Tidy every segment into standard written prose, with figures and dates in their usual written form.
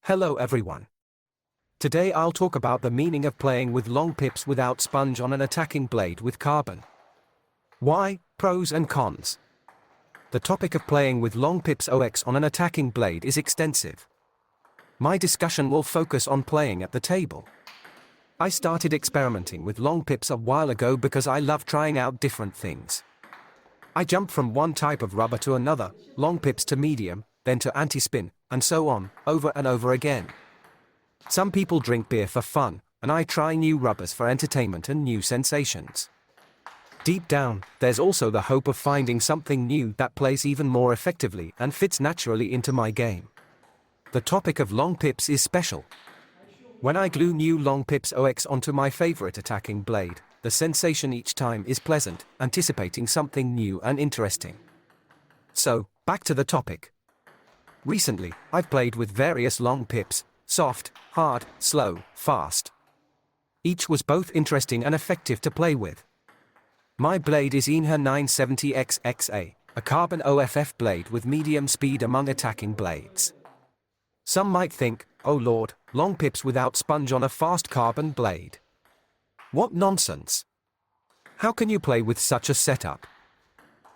Hello everyone. Today I'll talk about the meaning of playing with long pips without sponge on an attacking blade with carbon. Why, pros and cons. The topic of playing with long pips OX on an attacking blade is extensive. My discussion will focus on playing at the table. I started experimenting with long pips a while ago because I love trying out different things. I jumped from one type of rubber to another, long pips to medium, then to anti-spin, and so on, over and over again. Some people drink beer for fun, and I try new rubbers for entertainment and new sensations. Deep down, there's also the hope of finding something new that plays even more effectively and fits naturally into my game. The topic of long pips is special. When I glue new long pips OX onto my favorite attacking blade, the sensation each time is pleasant, anticipating something new and interesting. So, back to the topic. Recently, I've played with various long pips, soft, hard, slow, fast. Each was both interesting and effective to play with. My blade is Inha 970XXA, a carbon OFF blade with medium speed among attacking blades. Some might think, oh lord, long pips without sponge on a fast carbon blade. What nonsense! How can you play with such a setup?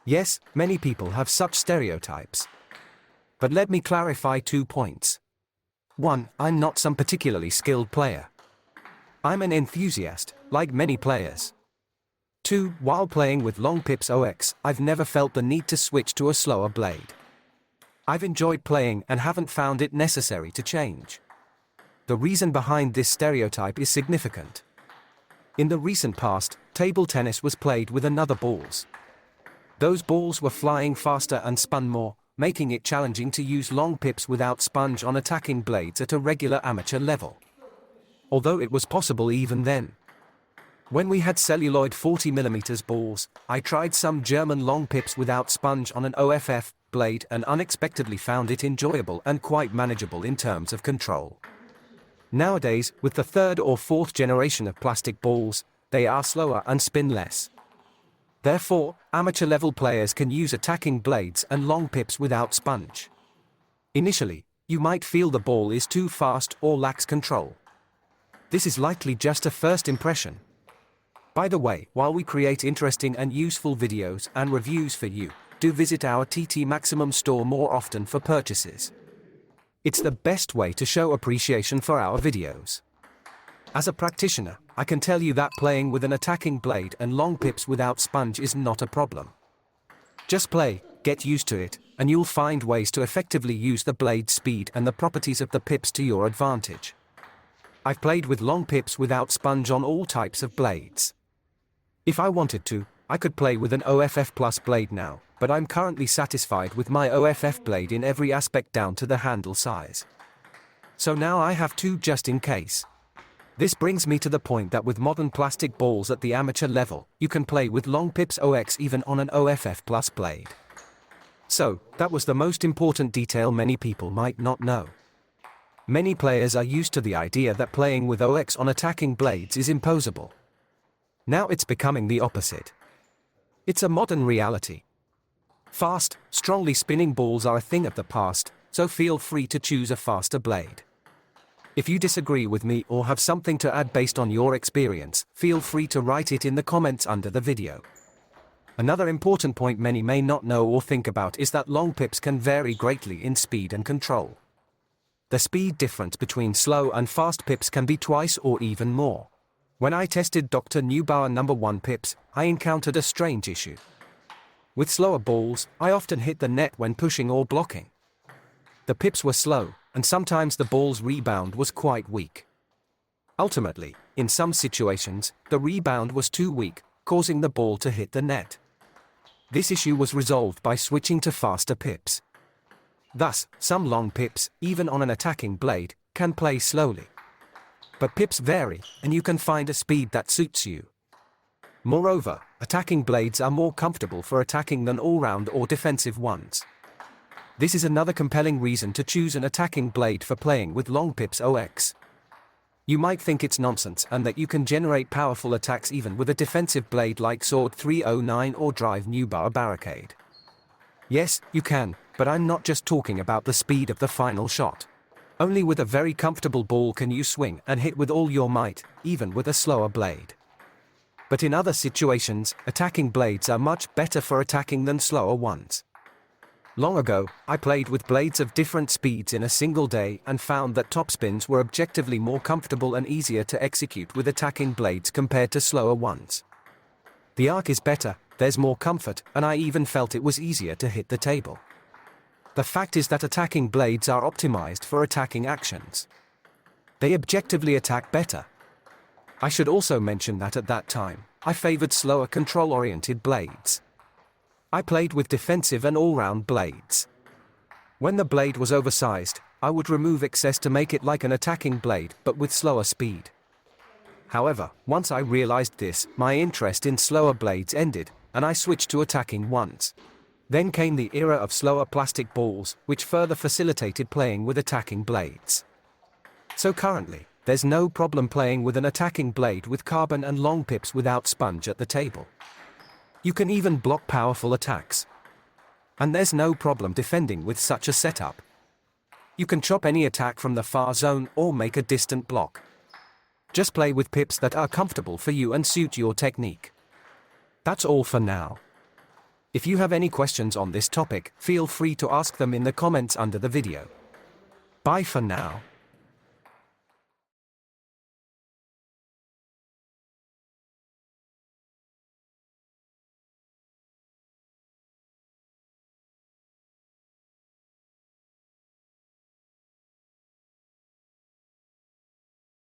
Yes, many people have such stereotypes. But let me clarify 2 points. 1. I'm not some particularly skilled player. I'm an enthusiast, like many players. 2. While playing with long pips OX, I've never felt the need to switch to a slower blade. I've enjoyed playing and haven't found it necessary to change. The reason behind this stereotype is significant. In the recent past, table tennis was played with another balls. Those balls were flying faster and spun more, making it challenging to use long pips without sponge on attacking blades at a regular amateur level. Although it was possible even then. When we had celluloid 40mm balls, I tried some German long pips without sponge on an OFF blade and unexpectedly found it enjoyable and quite manageable in terms of control. Nowadays, with the third or fourth generation of plastic balls, they are slower and spin less. Therefore, amateur-level players can use attacking blades and long pips without sponge. Initially, you might feel the ball is too fast or lacks control. This is likely just a first impression. By the way, while we create interesting and useful videos and reviews for you, do visit our TT Maximum store more often for purchases. It's the best way to show appreciation for our videos. As a practitioner, I can tell you that playing with an attacking blade and long pips without sponge is not a problem. Just play, get used to it, and you'll find ways to effectively use the blade speed and the properties of the pips to your advantage. I've played with long pips without sponge on all types of blades. If I wanted to, I could play with an OFF Plus blade now, but I'm currently satisfied with my OFF blade in every aspect down to the handle size. So now I have two just in case. This brings me to the point that with modern plastic balls at the amateur level, you can play with long pips OX even on an OFF Plus blade. So, that was the most important detail many people might not know. Many players are used to the idea that playing with OX on attacking blades is impossible. Now it's becoming the opposite. It's a modern reality. Fast, strongly spinning balls are a thing of the past, so feel free to choose a faster blade. If you disagree with me or have something to add based on your experience, feel free to write it in the comments under the video. Another important point many may not know or think about is that long pips can vary greatly in speed and control. The speed difference between slow and fast pips can be twice or even more. When I tested Dr. Neubauer No. 1 pips, I encountered a strange issue. With slower balls, I often hit the net when pushing or blocking. The pips were slow, and sometimes the ball's rebound was quite weak. Ultimately, in some situations, the rebound was too weak, causing the ball to hit the net. This issue was resolved by switching to faster pips. Thus, some long pips, even on an attacking blade, can play slowly. But pips vary, and you can find a speed that suits you. Moreover, attacking blades are more comfortable for attacking than all-round or defensive ones. This is another compelling reason to choose an attacking blade for playing with long pips OX. You might think it's nonsense and that you can generate powerful attacks even with a defensive blade like Sword 309 or Drive Neubauer Barricade. Yes, you can, but I'm not just talking about the speed of the final shot. Only with a very comfortable ball can you swing and hit with all your might, even with a slower blade. But in other situations, attacking blades are much better for attacking than slower ones. Long ago, I played with blades of different speeds in a single day and found that topspins were objectively more comfortable and easier to execute with attacking blades compared to slower ones. The arc is better, there's more comfort, and I even felt it was easier to hit the table. The fact is that attacking blades are optimized for attacking actions. They objectively attack better. I should also mention that at that time, I favored slower control-oriented blades. I played with defensive and all-round blades. When the blade was oversized, I would remove excess to make it like an attacking blade but with slower speed. However, once I realized this, my interest in slower blades ended, and I switched to attacking ones. Then came the era of slower plastic balls, which further facilitated playing with attacking blades. So currently, there's no problem playing with an attacking blade with carbon and long pips without sponge at the table. You can even block powerful attacks. And there's no problem defending with such a setup. You can chop any attack from the far zone or make a distant block. Just play with pips that are comfortable for you and suit your technique. That's all for now. If you have any questions on this topic, feel free to ask them in the comments under the video. Bye for now.